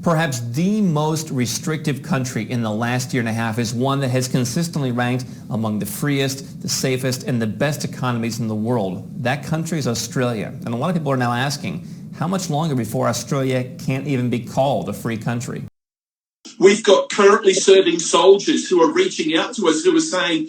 Perhaps the most restrictive country in the last year and a half is one that has consistently ranked among the freest, the safest, and the best economies in the world. That country is Australia. And a lot of people are now asking, how much longer before Australia can't even be called a free country? We've got currently serving soldiers who are reaching out to us, who are saying,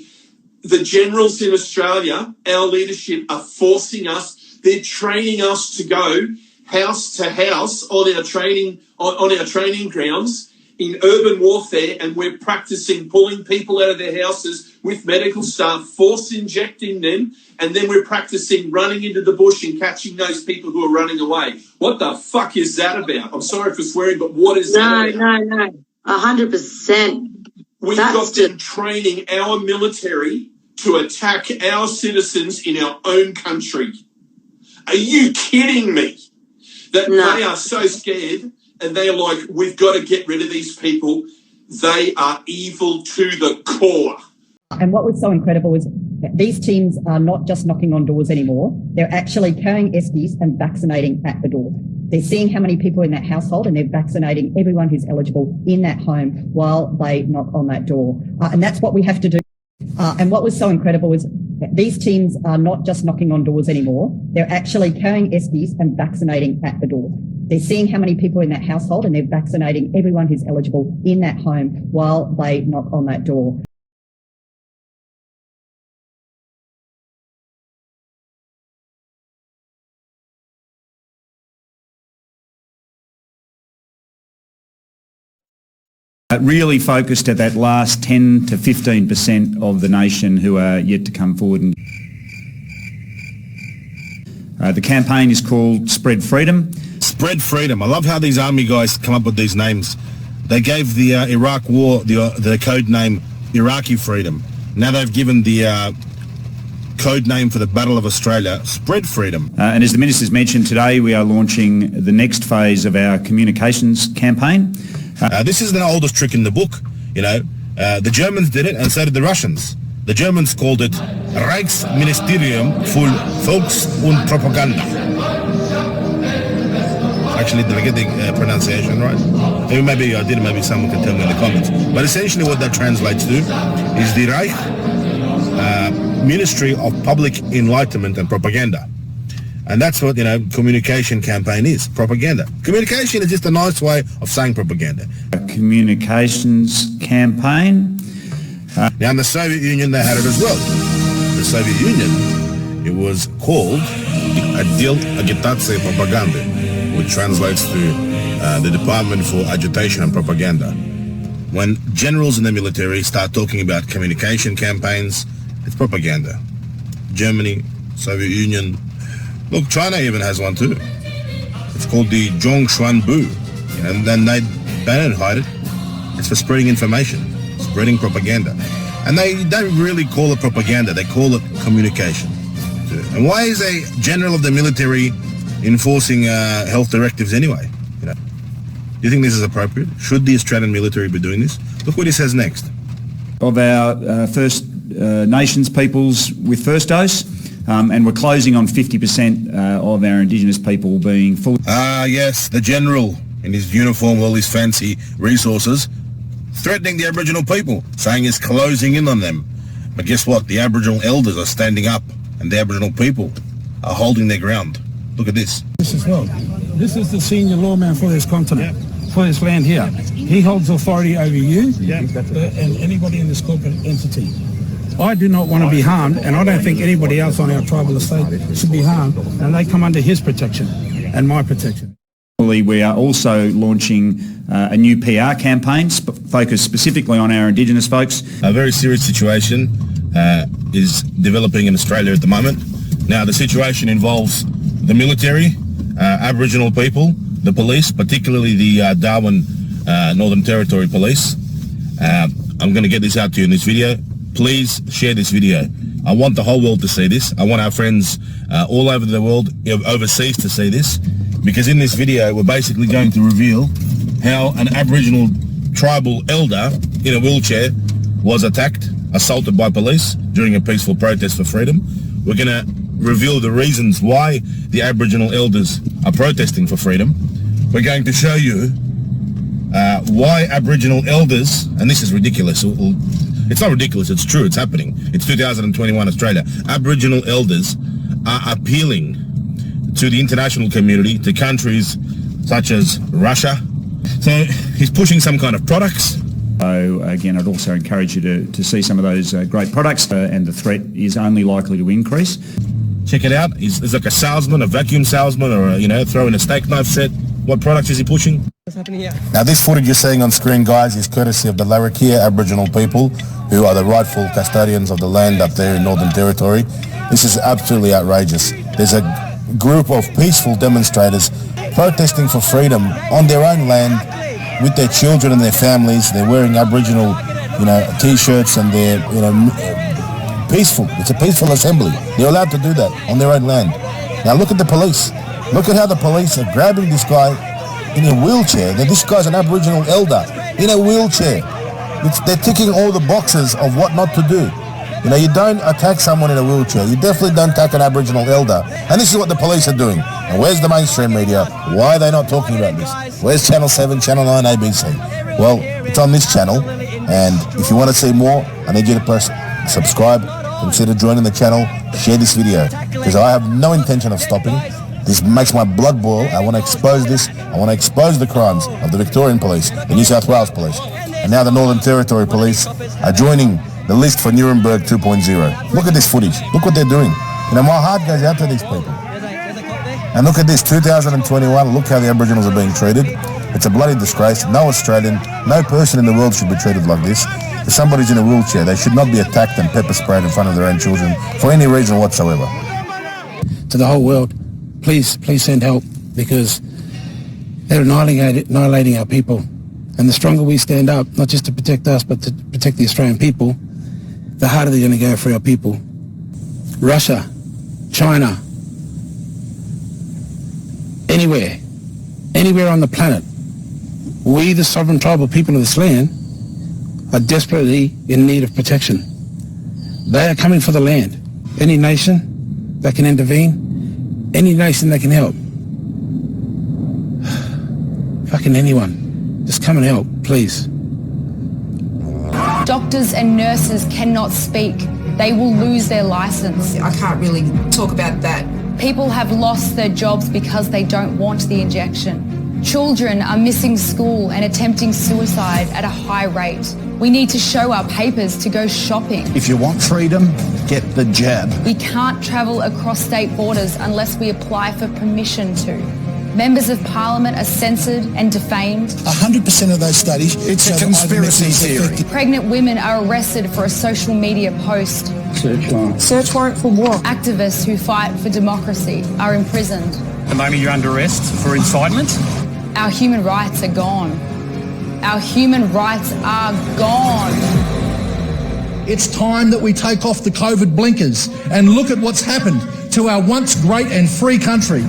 the generals in Australia, our leadership, are forcing us, they're training us to go house to house on our training grounds in urban warfare, and we're practicing pulling people out of their houses with medical staff, force injecting them, and then we're practicing running into the bush and catching those people who are running away. What the fuck is that about? I'm sorry for swearing, but what is that about? No. 100%. We've got them training our military to attack our citizens in our own country. Are you kidding me? That they are so scared and they're like, we've got to get rid of these people. They are evil to the core. And what was so incredible is that these teams are not just knocking on doors anymore. They're actually carrying eskies and vaccinating at the door. They're seeing how many people in that household and they're vaccinating everyone who's eligible in that home while they knock on that door. And that's what we have to do. And what was so incredible is that these teams are not just knocking on doors anymore. They're actually carrying eskies and vaccinating at the door. They're seeing how many people in that household and they're vaccinating everyone who's eligible in that home while they knock on that door. Really focused at that last 10 to 15% of the nation who are yet to come forward. The campaign is called Spread Freedom. Spread Freedom. I love how these army guys come up with these names. They gave the Iraq war the code name Iraqi Freedom. Now they've given the code name for the Battle of Australia, Spread Freedom. And as the Minister's mentioned today, we are launching the next phase of our communications campaign. This is the oldest trick in the book. You know, the Germans did it and so did the Russians. The Germans called it Reichsministerium für Volks- und Propaganda. Actually, did I get the pronunciation right? Maybe I did, maybe someone can tell me in the comments. But essentially what that translates to is the Reich Ministry of Public Enlightenment and Propaganda. And that's what, communication campaign is, propaganda. Communication is just a nice way of saying propaganda. A communications campaign. Now in the Soviet Union they had it as well. The Soviet Union, it was called Отдел агитации и пропаганды, which translates to the Department for Agitation and Propaganda. When generals in the military start talking about communication campaigns, it's propaganda. Germany, Soviet Union, look, China even has one too. It's called the Zhongshuanbu. And then they don't hide it. It's for spreading information, spreading propaganda. And they don't really call it propaganda, they call it communication. And why is a general of the military enforcing health directives anyway? Do you think this is appropriate? Should the Australian military be doing this? Look what he says next. Of our First Nations peoples with first dose, and we're closing on 50% of our Indigenous people being full. Yes, the general in his uniform, all his fancy resources, threatening the Aboriginal people, saying he's closing in on them. But guess what? The Aboriginal elders are standing up and the Aboriginal people are holding their ground. Look at this. This as well. This is the senior lawman for this continent, for this land here. He holds authority over you and anybody in this corporate entity. I do not want to be harmed, and I don't think anybody else on our tribal estate should be harmed, and they come under his protection and my protection. We are also launching a new PR campaign focused specifically on our Indigenous folks. A very serious situation is developing in Australia at the moment. Now, the situation involves the military, Aboriginal people, the police, particularly the Darwin Northern Territory Police. I'm going to get this out to you in this video. Please share this video. I want the whole world to see this. I want our friends all over the world, overseas, to see this. Because in this video, we're basically going to reveal how an Aboriginal tribal elder in a wheelchair was attacked, assaulted by police during a peaceful protest for freedom. We're going to reveal the reasons why the Aboriginal elders are protesting for freedom. We're going to show you why Aboriginal elders, and this is ridiculous, it's not ridiculous, it's true, it's happening. It's 2021 Australia. Aboriginal elders are appealing to the international community, to countries such as Russia. So he's pushing some kind of products. So again, I'd also encourage you to see some of those great products, and the threat is only likely to increase. Check it out. He's like a salesman, a vacuum salesman, or throwing a steak knife set. What products is he pushing? What's happening here? Now this footage you're seeing on screen, guys, is courtesy of the Larrakia Aboriginal people, who are the rightful custodians of the land up there in Northern Territory. This is absolutely outrageous. There's a group of peaceful demonstrators protesting for freedom on their own land with their children and their families. They're wearing Aboriginal, t-shirts, and they're, peaceful. It's a peaceful assembly. They're allowed to do that on their own land. Now look at the police. Look at how the police are grabbing this guy in a wheelchair. Now, this guy's an Aboriginal elder in a wheelchair. They're ticking all the boxes of what not to do. You don't attack someone in a wheelchair. You definitely don't attack an Aboriginal elder. And this is what the police are doing. And where's the mainstream media? Why are they not talking about this? Where's Channel 7, Channel 9, ABC? Well, it's on this channel. And if you want to see more, I need you to press subscribe, consider joining the channel, share this video. Because I have no intention of stopping. This makes my blood boil. I want to expose this. I want to expose the crimes of the Victorian Police, the New South Wales Police, and now the Northern Territory Police are joining the list for Nuremberg 2.0. Look at this footage. Look what they're doing. My heart goes out to these people. And look at this, 2021, look how the Aboriginals are being treated. It's a bloody disgrace. No Australian, no person in the world should be treated like this. If somebody's in a wheelchair, they should not be attacked and pepper sprayed in front of their own children for any reason whatsoever. To the whole world, please send help, because they're annihilating our people. And the stronger we stand up, not just to protect us, but to protect the Australian people, the harder they're going to go for our people. Russia, China, anywhere on the planet, we, the sovereign tribal people of this land, are desperately in need of protection. They are coming for the land. Any nation that can intervene, any nation that can help. Fucking anyone. Just come and help, please. Doctors and nurses cannot speak. They will lose their license. I can't really talk about that. People have lost their jobs because they don't want the injection. Children are missing school and attempting suicide at a high rate. We need to show our papers to go shopping. If you want freedom, get the jab. We can't travel across state borders unless we apply for permission to. Members of Parliament are censored and defamed. 100% of those studies, it's a conspiracy theory. Pregnant women are arrested for a social media post. Search warrant. Search warrant for what? Activists who fight for democracy are imprisoned. At the moment you're under arrest for incitement. Our human rights are gone. Our human rights are gone. It's time that we take off the COVID blinkers and look at what's happened to our once great and free country.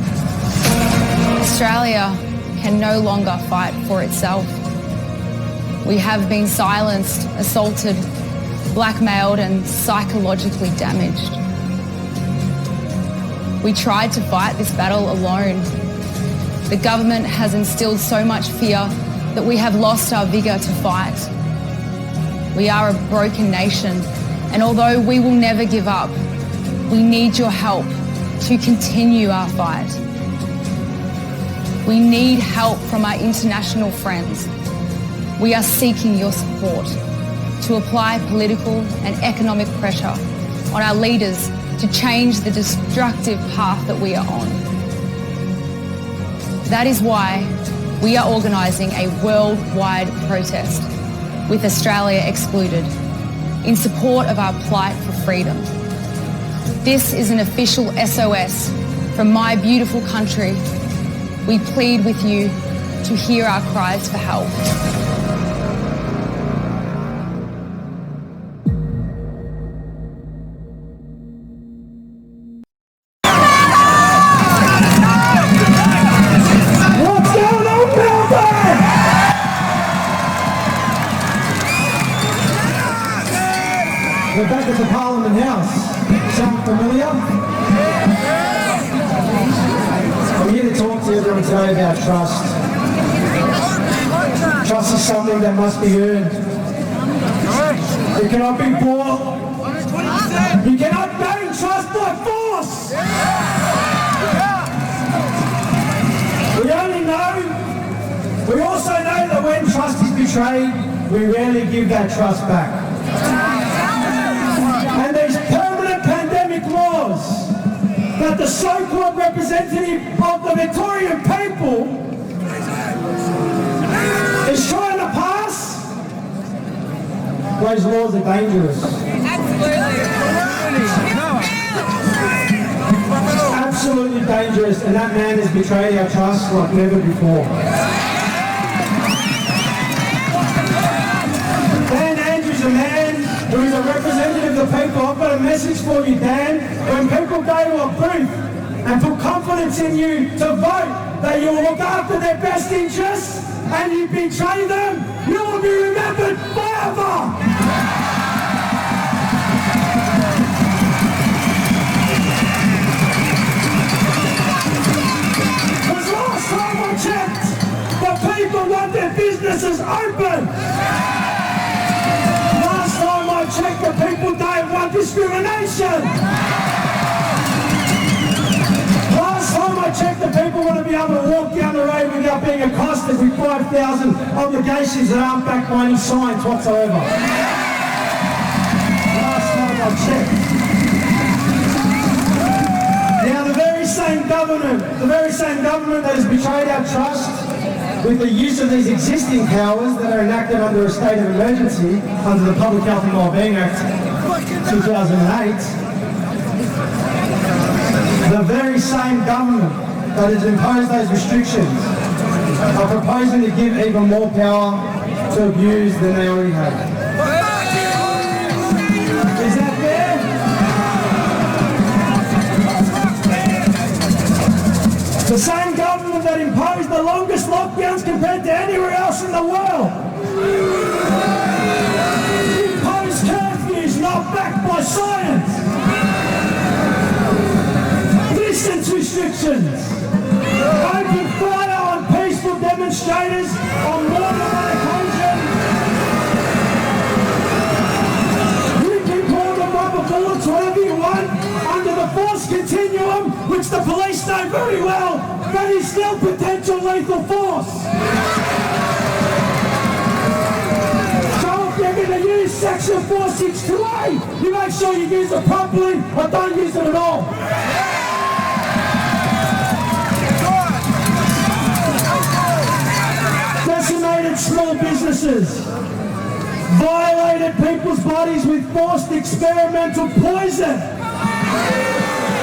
Australia can no longer fight for itself. We have been silenced, assaulted, blackmailed and psychologically damaged. We tried to fight this battle alone. The government has instilled so much fear that we have lost our vigour to fight. We are a broken nation, and although we will never give up, we need your help to continue our fight. We need help from our international friends. We are seeking your support to apply political and economic pressure on our leaders to change the destructive path that we are on. That is why we are organising a worldwide protest, with Australia excluded, in support of our plight for freedom. This is an official SOS from my beautiful country. We plead with you to hear our cries for help. We're back at the Parliament House. Sound familiar? We're here to talk to everyone today about trust. something that must be earned. It cannot be bought. You cannot gain trust by force. We also know that when trust is betrayed, we rarely give that trust back. And these permanent pandemic laws that the so-called representative of the Victorian people is trying to pass, those laws are dangerous. Absolutely dangerous, and that man has betrayed our trust like never before. Dan Andrews, a man who is a representative of the people. I've got a message for you, Dan. When people go to a booth and put confidence in you to vote that you will look after their best interests and you betray them, you will be remembered forever. Checked. The people want their businesses open. Last time I checked, the people don't want discrimination. Last time I checked, the people want to be able to walk down the road without being accosted with 5,000 obligations that aren't backed by any signs whatsoever. Last time I checked. Now the very same government that has betrayed our trust with the use of these existing powers that are enacted under a state of emergency under the Public Health and Wellbeing Act 2008, the very same government that has imposed those restrictions are proposing to give even more power to abuse than they already have. Is that fair? The same government that imposed the longest lockdowns compared to anywhere else in the world. Imposed curfews not backed by science. Distance restrictions. Open fire on peaceful demonstrators on more than one occasion. You can call them rubber bullets, whatever you want, under the force continuum, which the police know very well, that is still potential lethal force. So if you're going to use Section 462A, you make sure you use it properly or don't use it at all. Decimated small businesses. Violated people's bodies with forced experimental poison.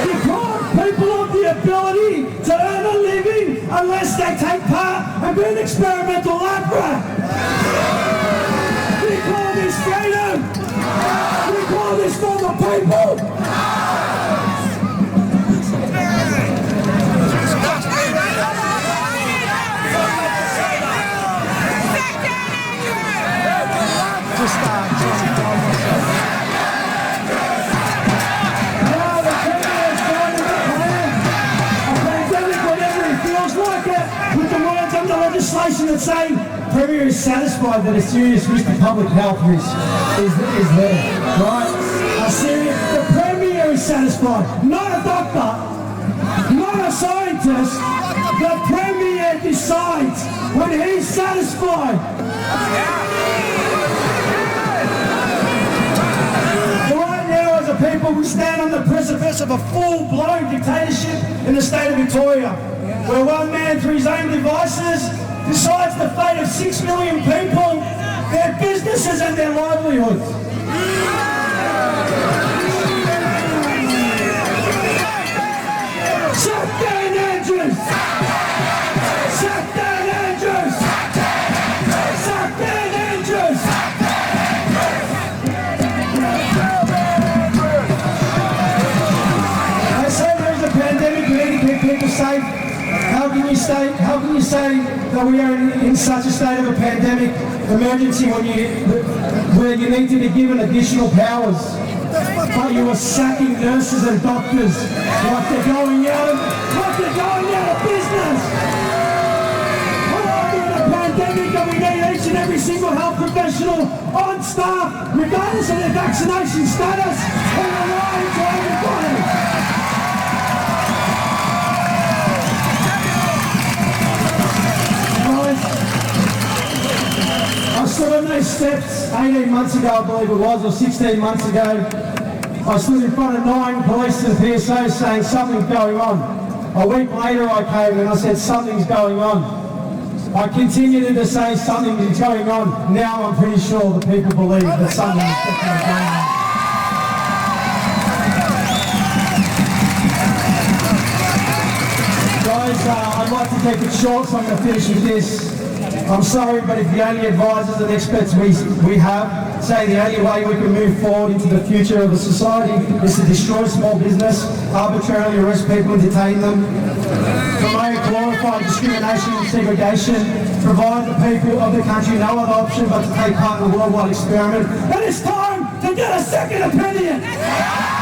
Deprived people of the ability to earn a living unless they take part and be an experimental lab rat. We call this freedom. We call this for the people. Legislation that say Premier is satisfied that a serious risk to public health is there, right? The Premier is satisfied, not a doctor, not a scientist. The Premier decides when he's satisfied. Right now, as a people, we stand on the precipice of a full-blown dictatorship in the state of Victoria, where one man, through his own devices, decides the fate of 6 million people, their businesses and their livelihoods. Shut down Andrews! Shut down Andrews! Shut down Andrews! I say there's a pandemic, we need to keep people safe. How can you say that we are in such a state of a pandemic emergency where you need to be given additional powers? But you are sacking nurses and doctors like they're going out of business. We're in a pandemic and we need each and and every single health professional on staff, regardless of their vaccination status, and we're lying to everybody. I stood on those steps 18 months ago, I believe it was, or 16 months ago. I stood in front of 9 police and PSOs saying something's going on. A week later I came and I said something's going on. I continued to say something is going on. Now I'm pretty sure that people believe that something is definitely going on. Guys, I'd like to keep it short, so I'm going to finish with this. I'm sorry, but if the only advisors and experts we have say the only way we can move forward into the future of a society is to destroy small business, arbitrarily arrest people and detain them, promote glorified discrimination and segregation, provide the people of the country no other option but to take part in the worldwide experiment, then it's time to get a second opinion!